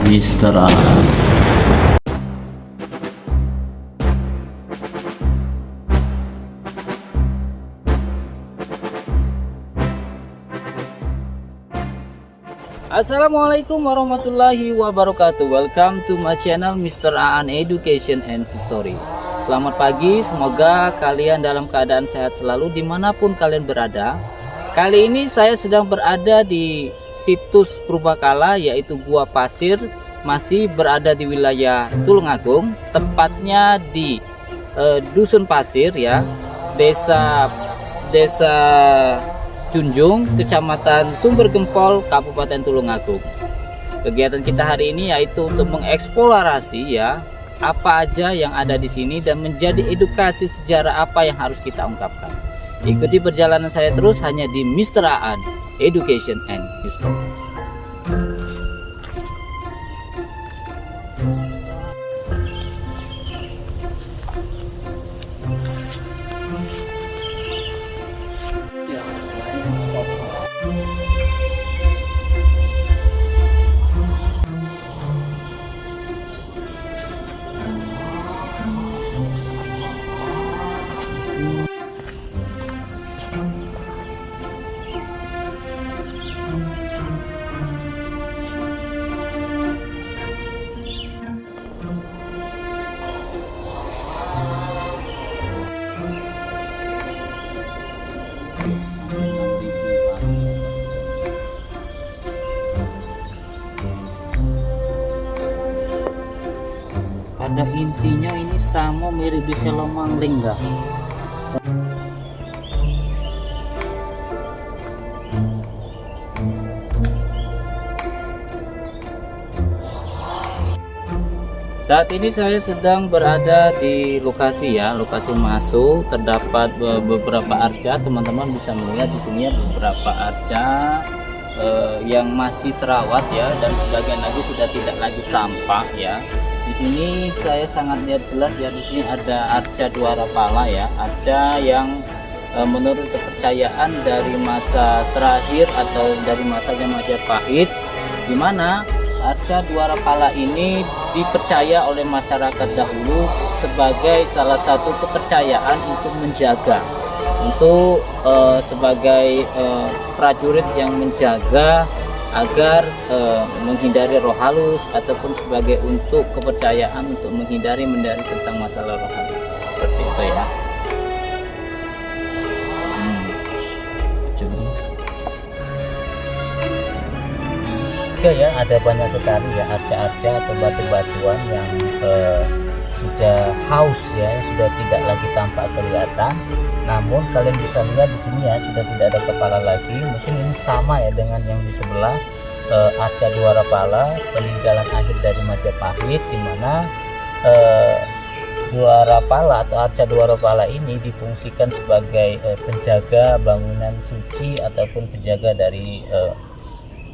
Mister A. Assalamualaikum warahmatullahi wabarakatuh. Welcome to my channel Mr. Aan Education and History. Selamat pagi, semoga kalian dalam keadaan sehat selalu dimanapun kalian berada. Kali ini saya sedang berada di situs Purbakala, yaitu Gua Pasir, masih berada di wilayah Tulungagung, tepatnya di Dusun Pasir ya, desa Junjung, Kecamatan Sumber Gempol, Kabupaten Tulungagung. Kegiatan kita hari ini yaitu untuk mengeksplorasi ya apa aja yang ada di sini dan menjadi edukasi sejarah apa yang harus kita ungkapkan. Ikuti perjalanan saya terus hanya di Mr. Aan Education and History. Pada intinya ini sama mirip di Selomangling enggak? Saat ini saya sedang berada di lokasi ya, lokasi masuk. Terdapat beberapa arca, teman-teman bisa melihat di sini ya, beberapa arca yang masih terawat ya, dan sebagian lagi sudah tidak lagi tampak ya. Di sini saya sangat lihat jelas ya, di sini ada arca Dwara Pala ya, arca yang menurut kepercayaan dari masa terakhir atau dari masanya Majapahit, di mana arca Dwara Pala ini dipercaya oleh masyarakat dahulu sebagai salah satu kepercayaan untuk menjaga, untuk sebagai prajurit yang menjaga agar menghindari roh halus, ataupun sebagai untuk kepercayaan untuk menghindari tentang masalah roh halus, seperti itu ya. Oke ya, ada banyak sekali ya arca-arca atau batu-batuan yang sudah haus ya, sudah tidak lagi tampak kelihatan. Namun kalian bisa lihat di sini ya, sudah tidak ada kepala lagi. Mungkin ini sama ya dengan yang di sebelah, arca Dwara Pala, peninggalan akhir dari Majapahit, di mana Dwara Pala atau arca Dwara Pala ini difungsikan sebagai penjaga bangunan suci ataupun penjaga dari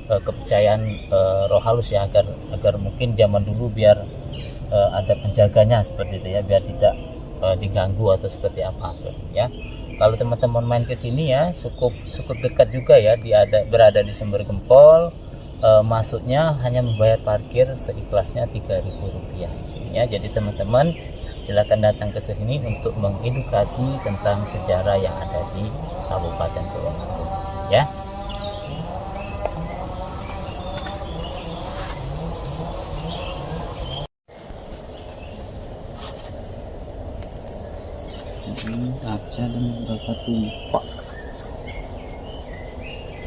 kepercayaan roh halus ya, agar mungkin zaman dulu biar ada penjaganya seperti itu ya, biar tidak diganggu atau seperti apa ya. Kalau teman-teman main ke sini ya, cukup dekat juga ya, berada di Sumber Gempol. Masuknya hanya membayar parkir seikhlasnya Rp3.000 di sini ya. Jadi teman-teman silakan datang ke sini untuk mengedukasi tentang sejarah yang ada di Kabupaten Tulungagung ya. Arca dan beberapa tumpak.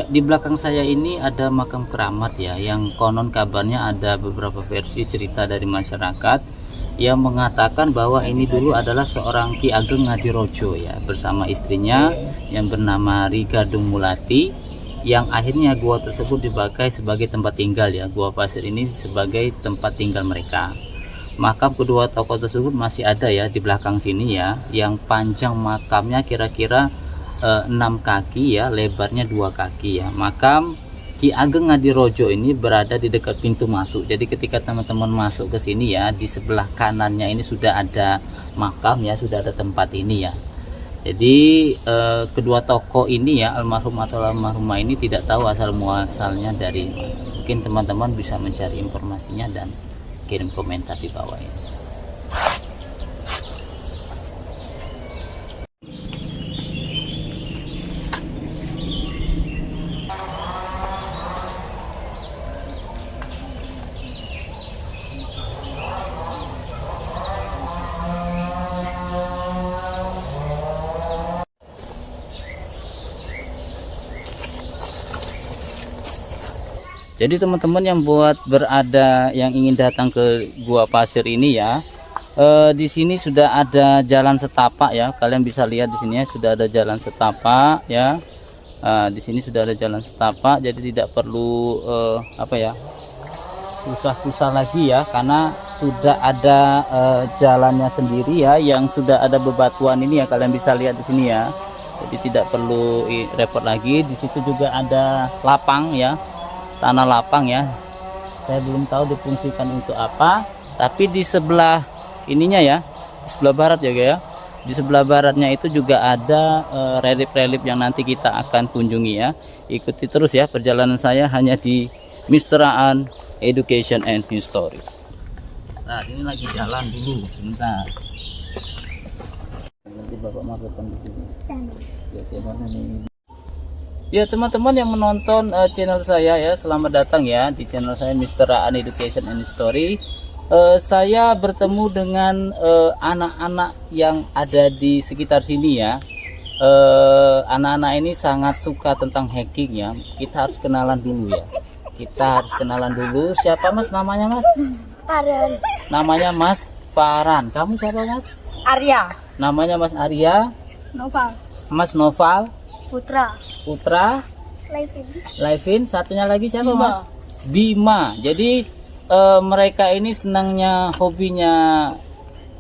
Di belakang saya ini ada makam keramat ya, yang konon kabarnya ada beberapa versi cerita dari masyarakat yang mengatakan bahwa ini dulu adalah seorang Ki Ageng Ngadirojo ya, bersama istrinya yang bernama Rigadung Mulati, yang akhirnya gua tersebut dipakai sebagai tempat tinggal ya. Gua Pasir ini sebagai tempat tinggal mereka. Makam kedua tokoh tersebut masih ada ya di belakang sini ya, yang panjang makamnya kira-kira 6 kaki ya, lebarnya 2 kaki ya. Makam Ki Ageng Ngadirojo ini berada di dekat pintu masuk. Jadi ketika teman-teman masuk ke sini ya, di sebelah kanannya ini sudah ada makam ya, sudah ada tempat ini ya. Jadi kedua tokoh ini ya, almarhum atau almarhumah ini tidak tahu asal muasalnya dari mana. Mungkin teman-teman bisa mencari informasinya dan kirim komentar di bawah ini. Jadi teman-teman yang yang ingin datang ke Gua Pasir ini ya, di sini sudah ada jalan setapak ya. Kalian bisa lihat di sini ya, sudah ada jalan setapak ya. Di sini sudah ada jalan setapak, jadi tidak perlu susah-susah lagi ya, karena sudah ada jalannya sendiri ya, yang sudah ada bebatuan ini ya. Kalian bisa lihat di sini ya. Jadi tidak perlu repot lagi. Di situ juga ada lapang ya. Tanah lapang ya, saya belum tahu difungsikan untuk apa, tapi di sebelah ininya ya, di sebelah barat ya guys ya, di sebelah baratnya itu juga ada relief-relief yang nanti kita akan kunjungi ya. Ikuti terus ya perjalanan saya hanya di Mr. Aan Education and History. Nah ini lagi jalan dulu sebentar, nanti bapak masukkan di sini ya. Ya teman-teman yang menonton channel saya ya, selamat datang ya di channel saya Mr. Aan Education and History. Saya bertemu dengan anak-anak yang ada di sekitar sini ya. Anak-anak ini sangat suka tentang hiking ya. Kita harus kenalan dulu ya. Kita harus kenalan dulu. Siapa mas namanya mas? Farhan. Namanya Mas Farhan. Kamu siapa mas? Arya. Namanya Mas Arya. Noval. Mas Noval. Putra. Laivin. Satunya lagi siapa mas? Bima. Jadi mereka ini senangnya, hobinya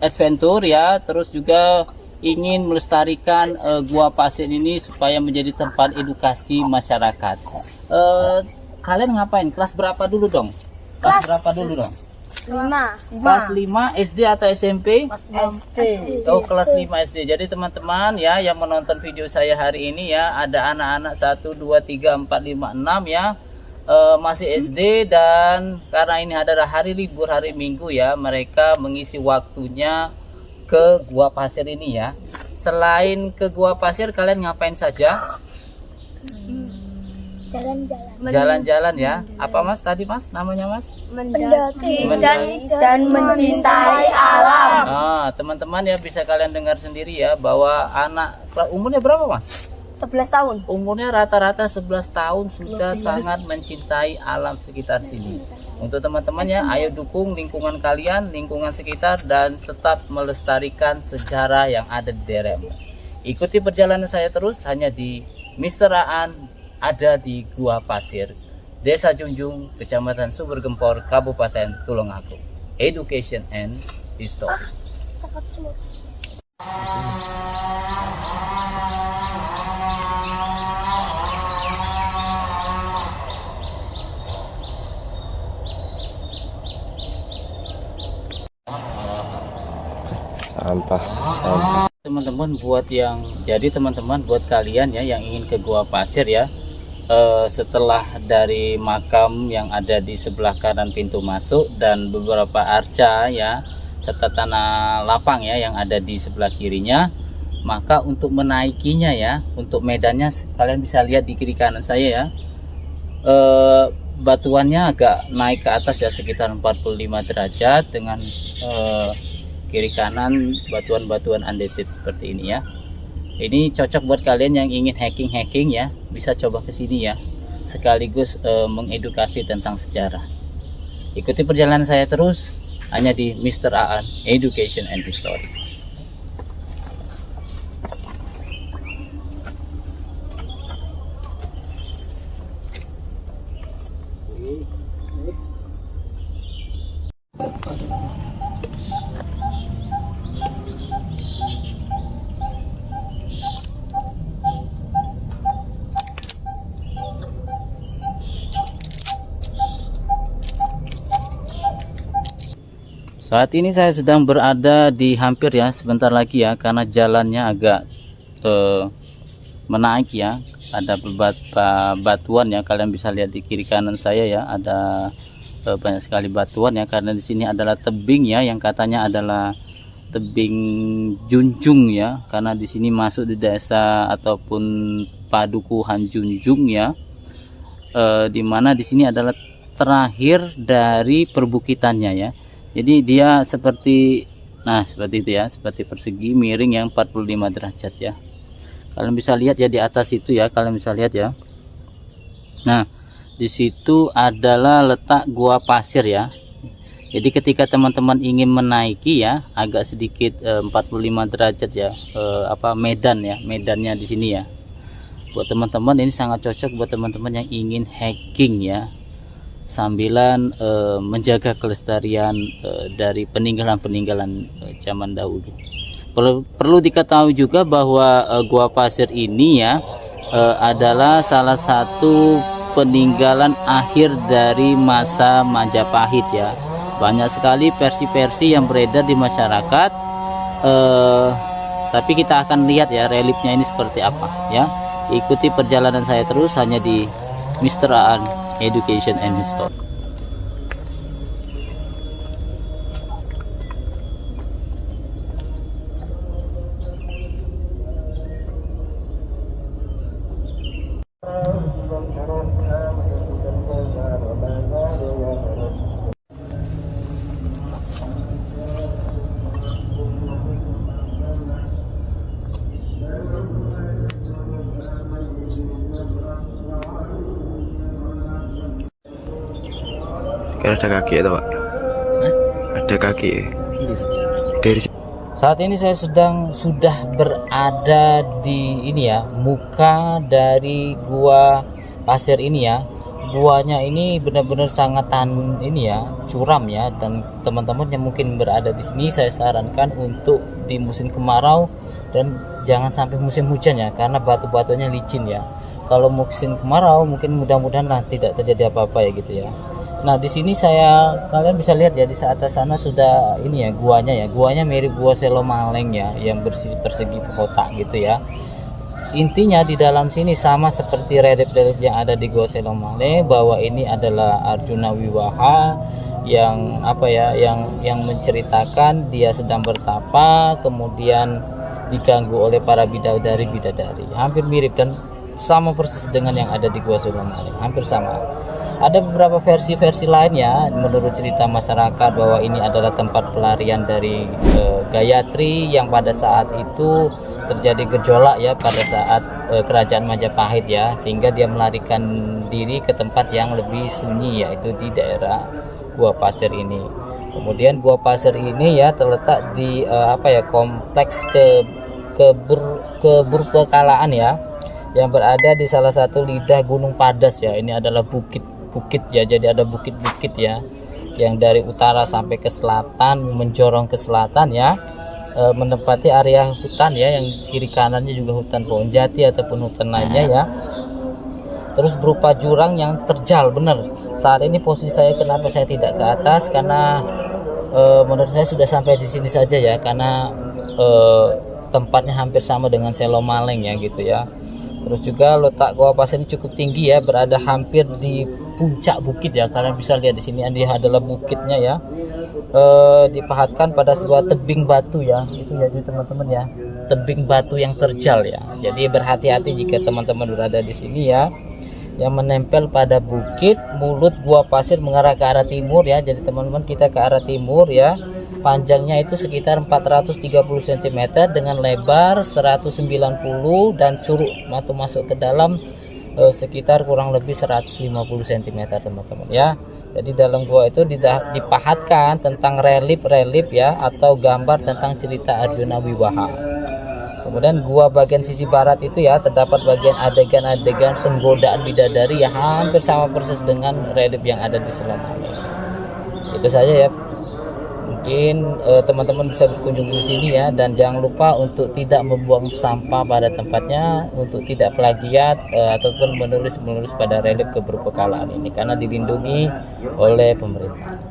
adventure ya, terus juga ingin melestarikan Gua Pasir ini supaya menjadi tempat edukasi masyarakat. Kalian ngapain? Kelas berapa dulu dong? Kelas berapa dulu dong? 5. Kelas 5 SD atau SMP? SD. Oh, kelas 5 SD. Jadi teman-teman ya yang menonton video saya hari ini ya, ada anak-anak 1 2 3 4 5 6 ya. Masih SD, dan karena ini adalah hari libur, hari Minggu ya, mereka mengisi waktunya ke Gua Pasir ini ya. Selain ke Gua Pasir, kalian ngapain saja? Jalan-jalan ya. Apa mas tadi mas namanya mas? Mendaki dan mencintai alam. Nah teman-teman ya, bisa kalian dengar sendiri ya bahwa anak umurnya berapa mas? 11 tahun. Umurnya rata-rata 11 tahun sudah sangat mencintai alam sekitar sini. Untuk teman-teman ya, ayo dukung lingkungan kalian, lingkungan sekitar, dan tetap melestarikan sejarah yang ada di daerah. Ikuti perjalanan saya terus hanya di Mr. Aan, ada di Gua Pasir, Desa Junjung, Kecamatan Sumbergempor, Kabupaten Tulungagung. Education and History. Sampah. Teman-teman buat kalian ya yang ingin ke Gua Pasir ya, setelah dari makam yang ada di sebelah kanan pintu masuk dan beberapa arca ya, serta tanah lapang ya yang ada di sebelah kirinya, maka untuk menaikinya ya, untuk medannya kalian bisa lihat di kiri kanan saya ya, batuannya agak naik ke atas ya, sekitar 45 derajat, dengan kiri kanan batuan-batuan andesit seperti ini ya. Ini cocok buat kalian yang ingin hiking ya, bisa coba ke sini ya, sekaligus mengedukasi tentang sejarah. Ikuti perjalanan saya terus hanya di Mr. Aan Education and History. Saat ini saya sedang berada di hampir ya, sebentar lagi ya, karena jalannya agak menaik ya. Ada batuan ya, kalian bisa lihat di kiri kanan saya ya, ada banyak sekali batuan ya, karena di sini adalah tebing ya, yang katanya adalah tebing Junjung ya, karena di sini masuk di desa ataupun padukuhan Junjung ya, dimana di sini adalah terakhir dari perbukitannya ya. Jadi dia seperti, nah seperti itu ya, seperti persegi miring yang 45 derajat ya. Kalian bisa lihat ya di atas itu ya, kalian bisa lihat ya. Nah, di situ adalah letak gua pasir ya. Jadi ketika teman-teman ingin menaiki ya, agak sedikit 45 derajat ya, medan ya, medannya di sini ya. Buat teman-teman ini sangat cocok buat teman-teman yang ingin hiking ya, sambilan menjaga kelestarian dari peninggalan-peninggalan zaman dahulu. Perlu diketahui juga bahwa gua pasir ini ya adalah salah satu peninggalan akhir dari masa Majapahit ya. Banyak sekali versi-versi yang beredar di masyarakat, tapi kita akan lihat ya reliefnya ini seperti apa ya. Ikuti perjalanan saya terus hanya di Mr. Aan Education and History. Kan ada kaki ya Pak? Ada kaki ya? Dari Saat ini saya sudah berada di ini ya, muka dari gua pasir ini ya. Guanya ini benar-benar sangat ini ya, curam ya, dan teman-teman yang mungkin berada di sini saya sarankan untuk di musim kemarau dan jangan sampai musim hujan ya, karena batu-batunya licin ya. Kalau musim kemarau mungkin mudah-mudahan tidak terjadi apa-apa ya gitu ya. Nah di sini kalian bisa lihat ya, di atas sana sudah ini ya guanya mirip gua Selomaleng ya, yang persegi kotak gitu ya. Intinya di dalam sini sama seperti relief-relief yang ada di gua Selomaleng, bahwa ini adalah Arjuna Wiwaha yang yang menceritakan dia sedang bertapa, kemudian diganggu oleh para bidadari, hampir mirip dan sama persis dengan yang ada di gua Selomaleng, hampir sama. Ada beberapa versi-versi lain ya, menurut cerita masyarakat, bahwa ini adalah tempat pelarian dari Gayatri yang pada saat itu terjadi gejolak ya pada saat kerajaan Majapahit ya, sehingga dia melarikan diri ke tempat yang lebih sunyi, yaitu di daerah Gua Pasir ini. Kemudian Gua Pasir ini ya terletak di kompleks keberpekalaan ya, yang berada di salah satu lidah Gunung Padas ya. Ini adalah bukit ya, jadi ada bukit-bukit ya yang dari utara sampai ke selatan, menjorong ke selatan ya, menempati area hutan ya, yang kiri kanannya juga hutan pohon jati ataupun hutan lainnya ya. Terus berupa jurang yang terjal bener. Saat ini posisi saya, kenapa saya tidak ke atas, karena menurut saya sudah sampai di sini saja ya, karena tempatnya hampir sama dengan Selomaleng ya gitu ya. Terus juga letak Gua Pasir ini cukup tinggi ya, berada hampir di puncak bukit ya. Kalian bisa lihat di sini dia adalah bukitnya ya, dipahatkan pada sebuah tebing batu ya. Itu ya teman-teman ya, tebing batu yang terjal ya. Jadi berhati-hati jika teman-teman berada di sini ya, yang menempel pada bukit. Mulut Gua Pasir mengarah ke arah timur ya. Jadi teman-teman kita ke arah timur ya. Panjangnya itu sekitar 430 cm dengan lebar 190, dan curug atau masuk ke dalam sekitar kurang lebih 150 cm teman-teman ya. Jadi dalam gua itu dipahatkan tentang relief ya, atau gambar tentang cerita Arjuna Wiwaha. Kemudian gua bagian sisi barat itu ya, terdapat bagian adegan-adegan penggodaan bidadari yang hampir sama persis dengan relief yang ada di Selomaleng. Itu saja ya. Mungkin teman-teman bisa berkunjung di sini ya, dan jangan lupa untuk tidak membuang sampah pada tempatnya, untuk tidak plagiat ataupun menulis pada relief keberpekalaan ini, karena dilindungi oleh pemerintah.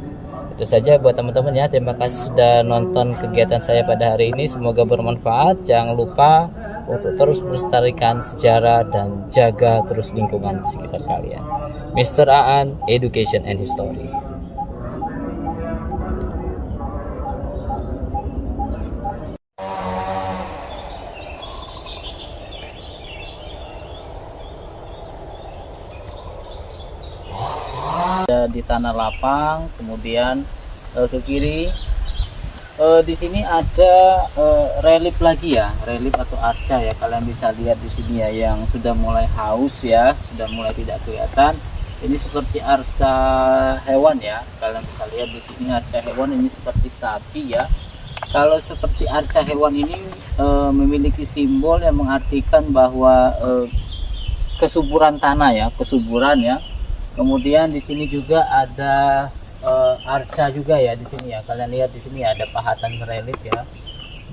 Itu saja buat teman-teman ya. Terima kasih sudah nonton kegiatan saya pada hari ini, semoga bermanfaat. Jangan lupa untuk terus melestarikan sejarah dan jaga terus lingkungan di sekitar kalian. Mr. Aan, Education and History. Di tanah lapang, kemudian ke kiri di sini ada relief lagi ya, relief atau arca ya. Kalian bisa lihat di sini ya, yang sudah mulai haus ya, sudah mulai tidak kelihatan. Ini seperti arca hewan ya. Kalian bisa lihat di sini arca hewan ini seperti sapi ya. Kalau seperti arca hewan ini memiliki simbol yang mengartikan bahwa kesuburan tanah ya, kesuburan ya. Kemudian di sini juga ada arca juga ya di sini ya. Kalian lihat di sini ada pahatan relief ya.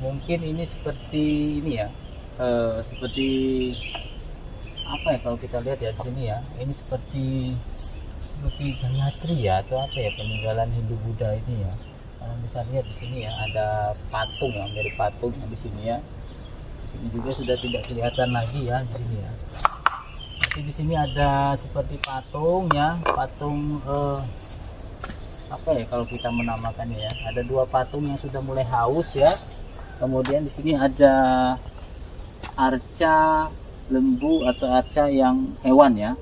Mungkin ini seperti ini ya, seperti apa ya kalau kita lihat ya di sini ya. Ini seperti Gayatri ya, atau apa ya, peninggalan Hindu Buddha ini ya. Kalian bisa lihat di sini ya, ada patung ya, mirip patung di sini ya. Di sini juga sudah tidak kelihatan lagi ya di sini ya. Di sini ada seperti patung ya, patung apa ya kalau kita menamakannya ya. Ada dua patung yang sudah mulai haus ya. Kemudian di sini ada arca lembu atau arca yang hewan ya.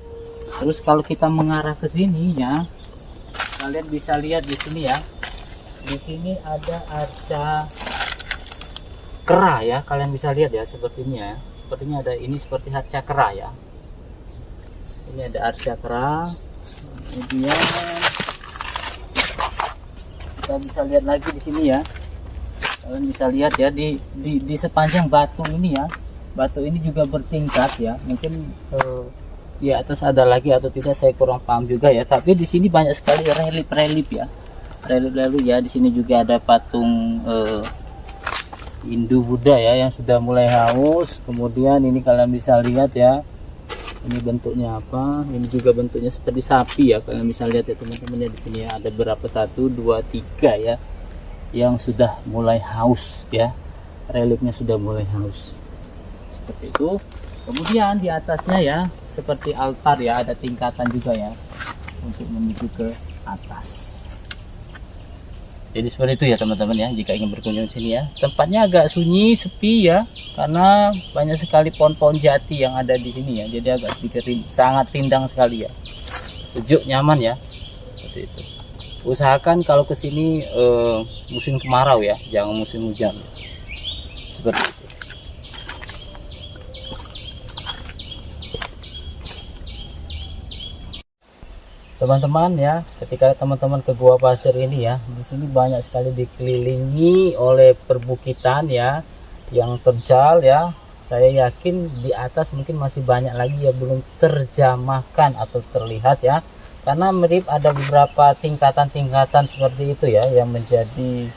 Terus kalau kita mengarah ke sini ya, kalian bisa lihat di sini ya. Di sini ada arca kera ya. Kalian bisa lihat ya sepertinya. Sepertinya ada ini seperti arca kera ya. Ini ada arca kera. Kemudian kita bisa lihat lagi di sini ya. Kalian bisa lihat ya di sepanjang batu ini ya. Batu ini juga bertingkat ya. Mungkin di atas ada lagi atau tidak saya kurang paham juga ya. Tapi di sini banyak sekali relief ya. Relief ya. Di sini juga ada patung Hindu Buddha ya yang sudah mulai haus. Kemudian ini kalian bisa lihat ya. Ini bentuknya apa? Ini juga bentuknya seperti sapi ya. Kalian bisa lihat ya teman-teman ya, di sini ya. Ada berapa? 1, 2, 3 ya. Yang sudah mulai haus ya. Reliefnya sudah mulai haus. Seperti itu. Kemudian di atasnya ya seperti altar ya, ada tingkatan juga ya untuk menuju ke atas. Jadi seperti itu ya teman-teman ya, jika ingin berkunjung sini ya. Tempatnya agak sunyi, sepi ya, karena banyak sekali pohon-pohon jati yang ada di sini ya. Jadi agak sedikit sangat rindang sekali ya. Sejuk, nyaman ya. Seperti itu. Usahakan kalau ke sini musim kemarau ya, jangan musim hujan. Seperti itu. Teman-teman ya, ketika teman-teman ke Gua Pasir ini ya, di sini banyak sekali dikelilingi oleh perbukitan ya, yang terjal ya. Saya yakin di atas mungkin masih banyak lagi ya belum terjamahkan atau terlihat ya, karena mirip ada beberapa tingkatan-tingkatan seperti itu ya, yang menjadi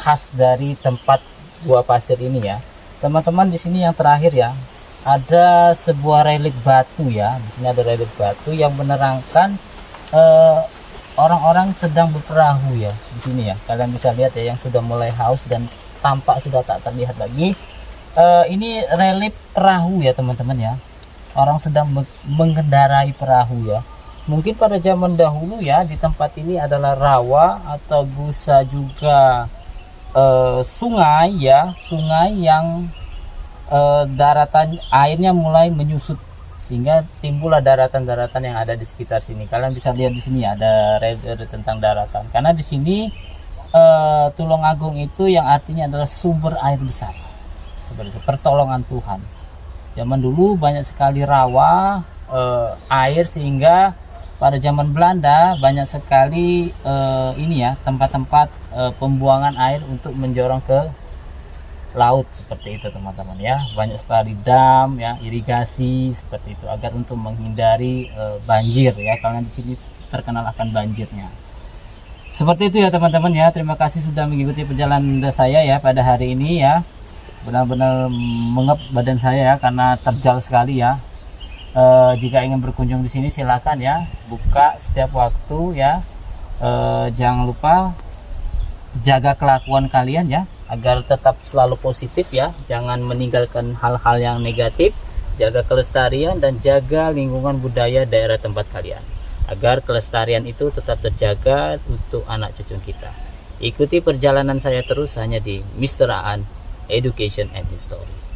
khas dari tempat Gua Pasir ini ya. Teman-teman, di sini yang terakhir ya, ada sebuah relief batu ya. Di sini ada relief batu yang menerangkan orang-orang sedang berperahu ya di sini ya. Kalian bisa lihat ya, yang sudah mulai haus dan tampak sudah tak terlihat lagi. Ini relief perahu ya teman-teman ya. Orang sedang mengendarai perahu ya. Mungkin pada zaman dahulu ya, di tempat ini adalah rawa atau bisa juga sungai ya, sungai yang daratan airnya mulai menyusut sehingga timbullah daratan-daratan yang ada di sekitar sini. Kalian bisa lihat di sini ada tentang daratan, karena di sini Tulungagung itu yang artinya adalah sumber air besar, seperti itu, pertolongan Tuhan. Zaman dulu banyak sekali rawa air, sehingga pada zaman Belanda banyak sekali ini ya, tempat-tempat pembuangan air untuk menjorong ke laut, seperti itu teman-teman ya. Banyak sekali dam ya, irigasi seperti itu, agar untuk menghindari banjir ya, karena di sini terkenal akan banjirnya. Seperti itu ya teman-teman ya. Terima kasih sudah mengikuti perjalanan saya ya pada hari ini ya. Benar-benar mengep badan saya ya, karena terjal sekali ya. Jika ingin berkunjung di sini silakan ya, buka setiap waktu ya. Jangan lupa jaga kelakuan kalian ya, agar tetap selalu positif ya, jangan meninggalkan hal-hal yang negatif, jaga kelestarian dan jaga lingkungan budaya daerah tempat kalian, agar kelestarian itu tetap terjaga untuk anak cucu kita. Ikuti perjalanan saya terus hanya di Mr. Aan Education and History.